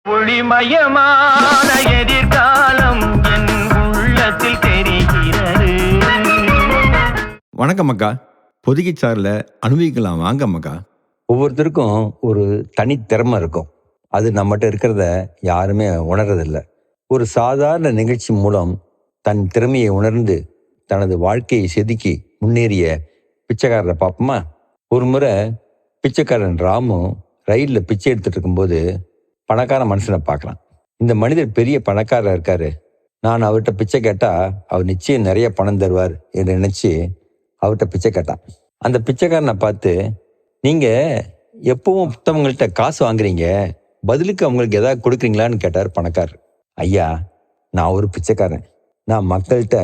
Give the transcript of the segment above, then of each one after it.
ஒளிமயமான எதிர்காலம் என் உள்ளத்தில் தெரிகிறது. வணக்கம் அக்கா. பொதிகை சாரில் அனுபவிக்கலாம் வாங்க மக்கா. ஒவ்வொருத்தருக்கும் ஒரு தனித்திறமை இருக்கும். அது நம்மகிட்ட இருக்கிறத யாருமே உணர்றதில்லை. ஒரு சாதாரண நிகழ்ச்சி மூலம் தன் திறமையை உணர்ந்து தனது வாழ்க்கையை செதுக்கி முன்னேறிய பிச்சைக்காரரை பார்ப்போமா? ஒரு முறை பிச்சைக்காரன் ராமு ரயிலில் பிச்சை எடுத்துட்டு இருக்கும்போது பணக்கார மனுஷனை பார்க்குறான். இந்த மனிதர் பெரிய பணக்காரர் இருக்காரு, நான் அவர்கிட்ட பிச்சை கேட்டால் அவர் நிச்சயம் நிறைய பணம் தருவார் என்று நினச்சி அவர்கிட்ட பிச்சை கேட்டான். அந்த பிச்சைக்காரனை பார்த்து, நீங்கள் எப்பவும் புத்தவங்கள்ட்ட காசு வாங்குறீங்க, பதிலுக்கு அவங்களுக்கு எதாவது கொடுக்குறீங்களான்னு கேட்டார் பணக்காரர். ஐயா, நான் ஒரு பிச்சைக்காரன், நான் மக்கள்கிட்ட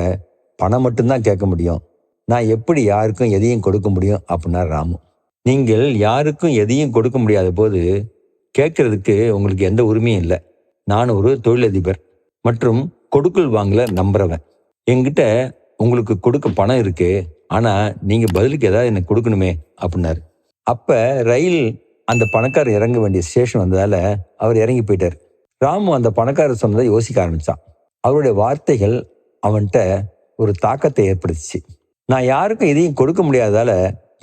பணம் மட்டும்தான் கேட்க முடியும், நான் எப்படி யாருக்கும் எதையும் கொடுக்க முடியும் அப்படின்னார் ராமு. நீங்கள் யாருக்கும் எதையும் கொடுக்க முடியாத போது கேட்கறதுக்கு உங்களுக்கு எந்த உரிமையும் இல்லை. நான் ஒரு தொழிலதிபர் மற்றும் கொடுக்கல் வாங்கல நம்புறவன். என்கிட்ட உங்களுக்கு கொடுக்க பணம் இருக்கு, ஆனால் நீங்கள் பதிலுக்கு ஏதாவது எனக்கு கொடுக்கணுமே அப்படின்னாரு. அப்போ ரயில் அந்த பணக்காரர் இறங்க வேண்டிய ஸ்டேஷன் வந்ததால் அவர் இறங்கி போயிட்டார். ராமு அந்த பணக்காரர் சொன்னதை யோசிக்க ஆரம்பித்தான். அவருடைய வார்த்தைகள் அவன்கிட்ட ஒரு தாக்கத்தை ஏற்படுத்திச்சு. நான் யாருக்கும் எதையும் கொடுக்க முடியாததால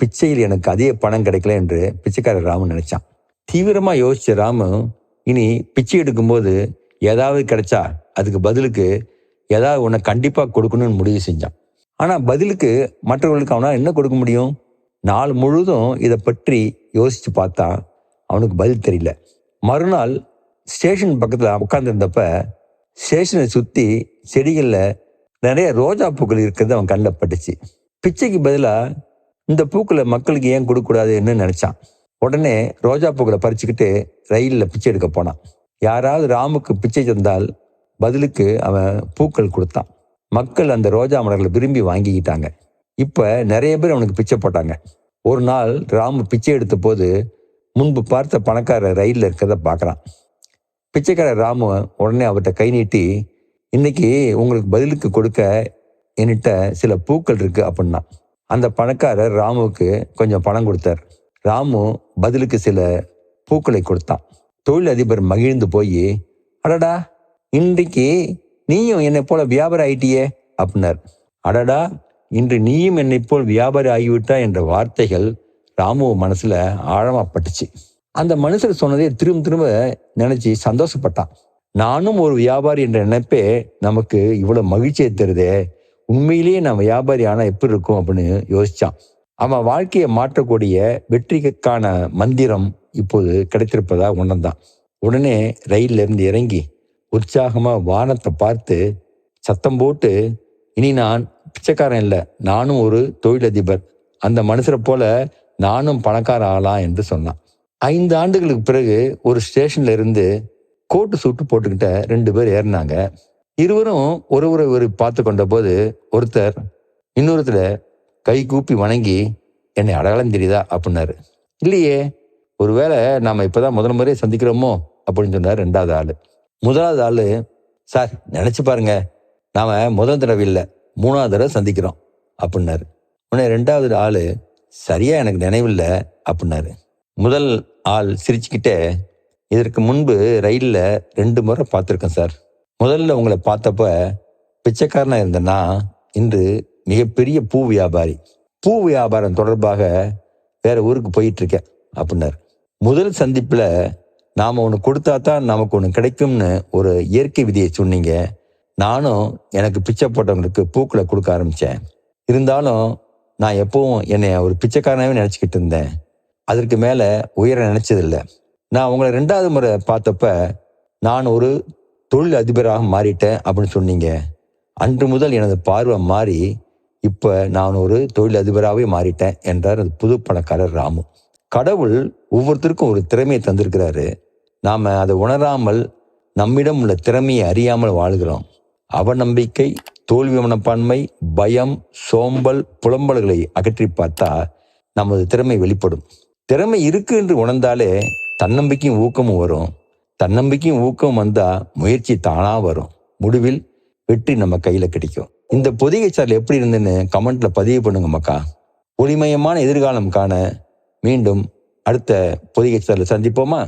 பிச்சையில் எனக்கு அதிக பணம் கிடைக்கல என்று பிச்சைக்காரர் ராமு நினைச்சான். தீவிரமாக யோசிச்ச ராமு இனி பிச்சை எடுக்கும்போது ஏதாவது கிடைச்சா அதுக்கு பதிலுக்கு ஏதாவது ஒன்றை கண்டிப்பாக கொடுக்கணும்னு முடிவு செஞ்சான். ஆனால் பதிலுக்கு மற்றவர்களுக்கு அவனால் என்ன கொடுக்க முடியும்? நாள் முழுதும் இதை பற்றி யோசித்து பார்த்தா அவனுக்கு பதில் தெரியல. மறுநாள் ஸ்டேஷன் பக்கத்தில் உட்காந்துருந்தப்ப ஸ்டேஷனை சுற்றி செடிகளில் நிறைய ரோஜா பூக்கள் இருக்கிறது அவன் கண்ணில் பட்டுச்சு. பிச்சைக்கு பதிலாக இந்த பூக்களை மக்களுக்கு ஏன் கொடுக்கக்கூடாதுன்னு நினச்சான். உடனே ரோஜா பூக்களை பறிச்சுக்கிட்டு ரயிலில் பிச்சை எடுக்க போனான். யாராவது ராமுக்கு பிச்சை தந்தால் பதிலுக்கு அவன் பூக்கள் கொடுத்தான். மக்கள் அந்த ரோஜா மலர்களை விரும்பி வாங்கிக்கிட்டாங்க. இப்போ நிறைய பேர் அவனுக்கு பிச்சை போட்டாங்க. ஒரு நாள் ராமு பிச்சை எடுத்த போது முன்பு பார்த்த பணக்காரர் ரயிலில் இருக்கிறத பார்க்குறான். பிச்சைக்காரர் ராமு உடனே அவர்கிட்ட கை நீட்டி, இன்னைக்கு உங்களுக்கு பதிலுக்கு கொடுக்க என்கிட்ட சில பூக்கள் இருக்கு அப்படின்னா. அந்த பணக்காரர் ராமுவுக்கு கொஞ்சம் பணம் கொடுத்தார். ராமு பதிலுக்கு சில பூக்களை கொடுத்தான். தொழிலதிபர் மகிழ்ந்து போய், அடடா, இன்றைக்கு நீயும் என்னை போல வியாபாரி ஆயிட்டியே அப்படின்னார். அடடா, இன்று நீயும் என்னை போல் வியாபாரி ஆகிவிட்டா என்ற வார்த்தைகள் ராமு மனசுல ஆழமா பட்டுச்சு. அந்த மனுஷர் சொன்னதை திரும்ப திரும்ப நினைச்சு சந்தோஷப்பட்டான். நானும் ஒரு வியாபாரி என்ற நினைப்பே நமக்கு இவ்வளவு மகிழ்ச்சியை தருதே, உண்மையிலேயே நான் வியாபாரி ஆனா எப்படி இருக்கும் அப்படின்னு யோசிச்சான். அவன் வாழ்க்கையை மாற்றக்கூடிய வெற்றிக்கான மந்திரம் இப்போது கிடைத்திருப்பதா உணர்ந்தான். உடனே ரயில்ல இருந்து இறங்கி உற்சாகமா வானத்தை பார்த்து சத்தம் போட்டு, இனி நான் பிச்சைக்காரன் இல்லை, நானும் ஒரு தொழிலதிபர், அந்த மனுஷரை போல நானும் பணக்கார ஆகலாம் என்று சொன்னான். 5 ஆண்டுகளுக்கு பிறகு ஒரு ஸ்டேஷன்ல இருந்து கோட்டு சூட்டு போட்டுக்கிட்ட 2 பேர் ஏறினாங்க. இருவரும் ஒருவரை பார்த்து கொண்ட போது ஒருத்தர் இன்னொருத்தர கை கூப்பி வணங்கி, என்னை அடையாளம் தெரியுதா அப்படின்னாரு. இல்லையே, ஒருவேளை நாம இப்பதான் முதல் முறையே சந்திக்கிறோமோ அப்படின்னு சொன்னார் 2வது ஆளு. 1வது ஆளு, சார் நினைச்சு பாருங்க, நாம முதல் தடவை இல்லை 3வது தடவை சந்திக்கிறோம் அப்படின்னாரு. உடனே 2வது ஆளு, சரியா எனக்கு நினைவில்லை அப்படின்னாரு. முதல் ஆள் சிரிச்சுக்கிட்டே, இதற்கு முன்பு ரயிலில் 2 முறை பார்த்துருக்கேன் சார். முதல்ல உங்களை பார்த்தப்ப பிச்சைக்காரனா இருந்தேன்னா இன்று மிகப்பெரிய பூ வியாபாரி, பூ வியாபாரம் தொடர்பாக வேற ஊருக்கு போயிட்டு இருக்கேன் அப்படின்னாரு. முதல் சந்திப்புல நாம ஒன்று கொடுத்தா தான் நமக்கு ஒன்று கிடைக்கும்னு ஒரு இயற்கை விதியை சொன்னீங்க. நானும் எனக்கு பிச்சை போட்டவங்களுக்கு பூக்களை கொடுக்க ஆரம்பிச்சேன். இருந்தாலும் நான் எப்பவும் என்னை ஒரு பிச்சைக்காரனாவே நினைச்சுக்கிட்டு இருந்தேன். அதற்கு மேல உயர நினைச்சதில்லை. நான் உங்களை 2வது முறை பார்த்தப்ப நான் ஒரு தொழில் அதிபராக மாறிட்டேன் அப்படின்னு சொன்னீங்க. அன்று முதல் எனது பார்வை மாறி இப்ப நான் ஒரு தொழில் அதிபராகவே மாறிட்டேன் என்றார் அது புது பணக்காரர் ராமு. கடவுள் ஒவ்வொருத்தருக்கும் ஒரு திறமையை தந்திருக்கிறாரு. நாம அதை உணராமல் நம்மிடம் உள்ள திறமையை அறியாமல் வாழ்கிறோம். அவநம்பிக்கை, தோல்வி மனப்பான்மை, பயம், சோம்பல், புலம்பல்களை அகற்றி பார்த்தா நமது திறமை வெளிப்படும். திறமை இருக்கு என்று உணர்ந்தாலே தன்னம்பிக்கையும் ஊக்கமும் வரும். தன்னம்பிக்கையும் ஊக்கம் வந்தா முயற்சி தானா வரும். முடிவில் வெற்றி நம்ம கையில கிடைக்கும். இந்த பொதிகை சாரல் எப்படி இருந்துன்னு கமெண்ட்ல பதிவு பண்ணுங்க மக்கா. ஒளிமயமான எதிர்காலம் காண மீண்டும் அடுத்த பொதிகை சாரல் சந்திப்போமா?